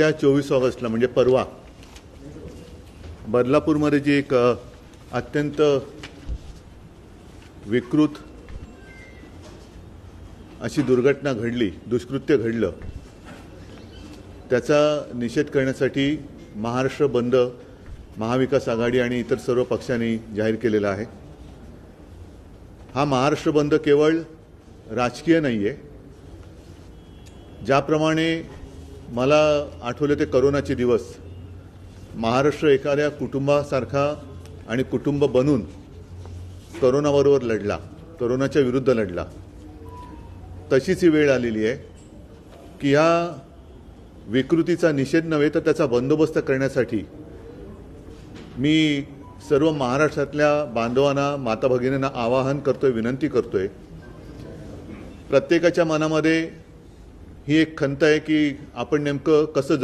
येत्या 24 ऑगस्टला म्हणजे परवा बदलापूरमध्ये जी एक अत्यंत विकृत अशी दुर्घटना घडली, दुष्कृत्य घडलं, त्याचा निषेध करण्यासाठी महाराष्ट्र बंद महाविकास आघाडी आणि इतर सर्व पक्षांनी जाहीर केलेला आहे। हा महाराष्ट्र बंद केवळ राजकीय नाही आहे। ज्याप्रमाणे मला आठवले ते करोनाचे दिवस, महाराष्ट्र एखाद्या कुटुंबासारखा आणि कुटुंब बनून करोनाबरोबर लढला, करोनाच्या विरुद्ध लढला, तशीच ही वेळ आलेली आहे की या विकृतीचा निषेध नव्हे तर त्याचा बंदोबस्त करण्यासाठी मी सर्व महाराष्ट्रातल्या बांधवांना, माता भगिनींना आवाहन करतोय, विनंती करतोय। प्रत्येकाच्या मनामध्ये ही एक खंत आहे की आपण नेमकं कसं